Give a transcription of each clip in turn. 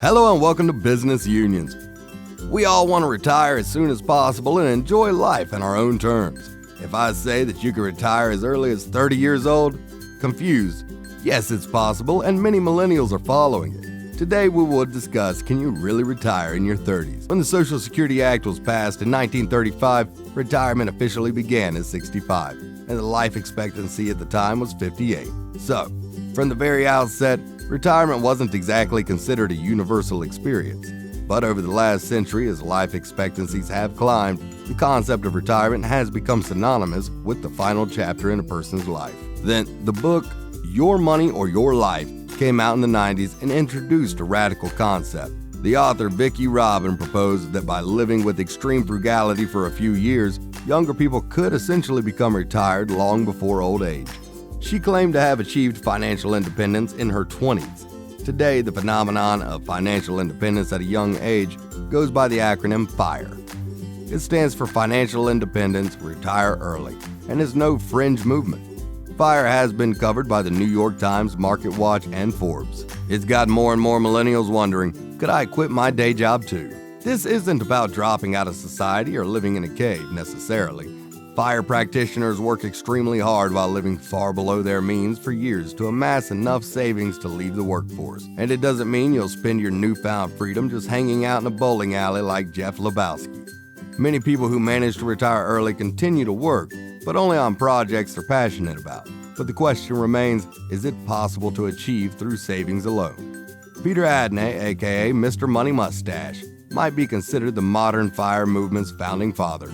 Hello and welcome to Business Unions. We all want to retire as soon as possible and enjoy life on our own terms. If I say that you can retire as early as 30 years old, confused? Yes, it's possible, and many millennials are following it. Today we will discuss, can you really retire in your 30s? When the Social Security Act was passed in 1935, retirement officially began at 65, and the life expectancy at the time was 58. So, from the very outset, retirement wasn't exactly considered a universal experience. But over the last century, as life expectancies have climbed, the concept of retirement has become synonymous with the final chapter in a person's life. Then, the book, Your Money or Your Life, came out in the 90s and introduced a radical concept. The author Vicki Robin proposed that by living with extreme frugality for a few years, younger people could essentially become retired long before old age. She claimed to have achieved financial independence in her 20s. Today, the phenomenon of financial independence at a young age goes by the acronym FIRE. It stands for Financial Independence, Retire Early, and is no fringe movement. FIRE has been covered by the New York Times, MarketWatch, and Forbes. It's got more and more millennials wondering, could I quit my day job too? This isn't about dropping out of society or living in a cave necessarily. FIRE practitioners work extremely hard while living far below their means for years to amass enough savings to leave the workforce. And it doesn't mean you'll spend your newfound freedom just hanging out in a bowling alley like Jeff Lebowski. Many people who manage to retire early continue to work, but only on projects they're passionate about. But the question remains, is it possible to achieve through savings alone? Peter Adney, aka Mr. Money Mustache, might be considered the modern FIRE movement's founding father.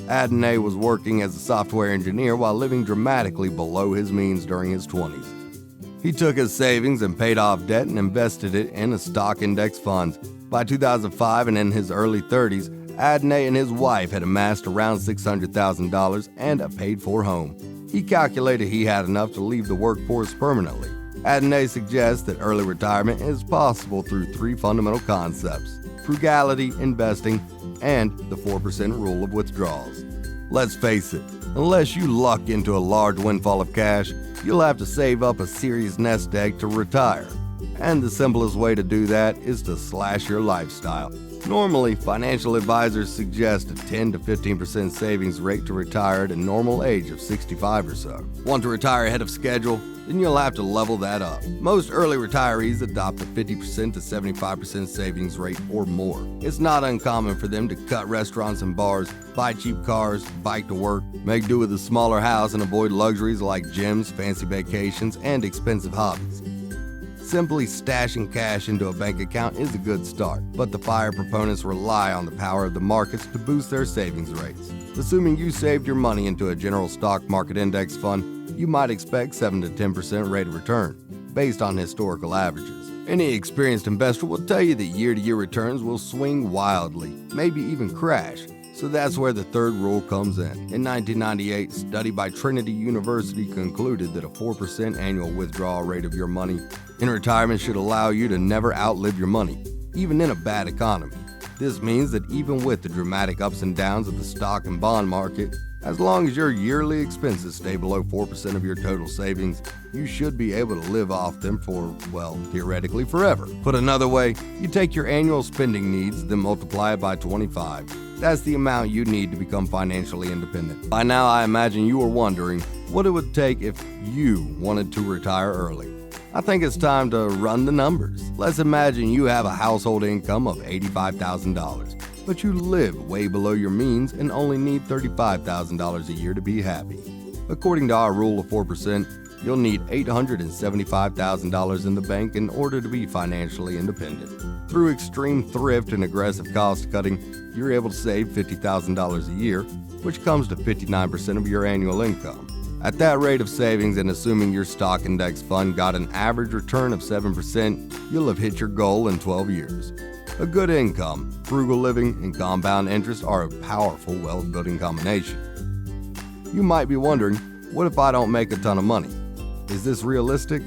Adney was working as a software engineer while living dramatically below his means during his 20s. He took his savings and paid off debt and invested it in a stock index fund. By 2005 and in his early 30s, Adney and his wife had amassed around $600,000 and a paid-for home. He calculated he had enough to leave the workforce permanently. Adney suggests that early retirement is possible through three fundamental concepts: frugality, investing, and the 4% rule of withdrawals. Let's face it, unless you luck into a large windfall of cash, you'll have to save up a serious nest egg to retire. And the simplest way to do that is to slash your lifestyle. Normally, financial advisors suggest a 10 to 15% savings rate to retire at a normal age of 65 or so. Want to retire ahead of schedule? Then you'll have to level that up. Most early retirees adopt a 50% to 75% savings rate or more. It's not uncommon for them to cut restaurants and bars, buy cheap cars, bike to work, make do with a smaller house, and avoid luxuries like gyms, fancy vacations, and expensive hobbies. Simply stashing cash into a bank account is a good start, but the FIRE proponents rely on the power of the markets to boost their savings rates. Assuming you saved your money into a general stock market index fund, you might expect 7 to 10% rate of return, based on historical averages. Any experienced investor will tell you that year-to-year returns will swing wildly, maybe even crash. So that's where the third rule comes in. In 1998, a study by Trinity University concluded that a 4% annual withdrawal rate of your money in retirement should allow you to never outlive your money, even in a bad economy. This means that even with the dramatic ups and downs of the stock and bond market, as long as your yearly expenses stay below 4% of your total savings, you should be able to live off them for, well, theoretically forever. Put another way, you take your annual spending needs, then multiply it by 25. That's the amount you need to become financially independent. By now, I imagine you are wondering what it would take if you wanted to retire early. I think it's time to run the numbers. Let's imagine you have a household income of $85,000. But you live way below your means and only need $35,000 a year to be happy. According to our rule of 4%, you'll need $875,000 in the bank in order to be financially independent. Through extreme thrift and aggressive cost cutting, you're able to save $50,000 a year, which comes to 59% of your annual income. At that rate of savings, and assuming your stock index fund got an average return of 7%, you'll have hit your goal in 12 years. A good income, frugal living, and compound interest are a powerful wealth-building combination. You might be wondering, what if I don't make a ton of money? Is this realistic?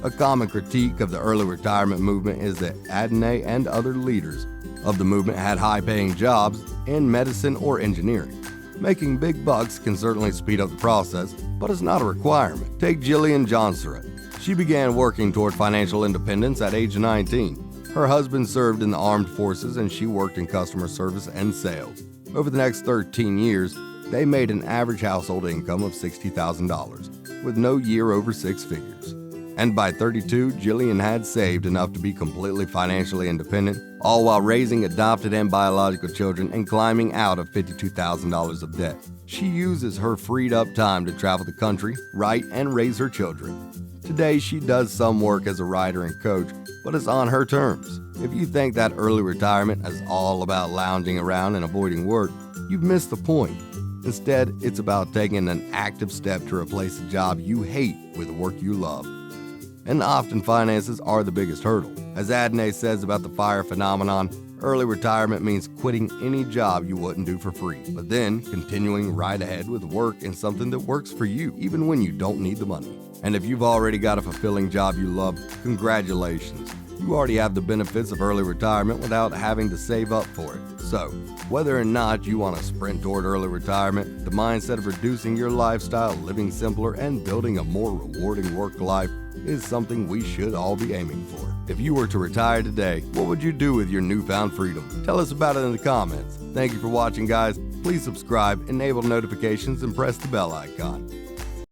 A common critique of the early retirement movement is that Adney and other leaders of the movement had high-paying jobs in medicine or engineering. Making big bucks can certainly speed up the process, but it's not a requirement. Take Jillian Johnson. She began working toward financial independence at age 19. Her husband served in the armed forces and she worked in customer service and sales. Over the next 13 years, they made an average household income of $60,000, with no year over six figures. And by 32, Jillian had saved enough to be completely financially independent, all while raising adopted and biological children and climbing out of $52,000 of debt. She uses her freed up time to travel the country, write, and raise her children. Today, she does some work as a writer and coach, but it's on her terms. If you think that early retirement is all about lounging around and avoiding work, you've missed the point. Instead, it's about taking an active step to replace a job you hate with work you love. And often finances are the biggest hurdle. As Adney says about the FIRE phenomenon, early retirement means quitting any job you wouldn't do for free, but then continuing right ahead with work in something that works for you, even when you don't need the money. And if you've already got a fulfilling job you love, congratulations. You already have the benefits of early retirement without having to save up for it. So, whether or not you want to sprint toward early retirement, the mindset of reducing your lifestyle, living simpler, and building a more rewarding work life is something we should all be aiming for. If you were to retire today, what would you do with your newfound freedom? Tell us about it in the comments. Thank you for watching, guys. Please subscribe, enable notifications, and press the bell icon.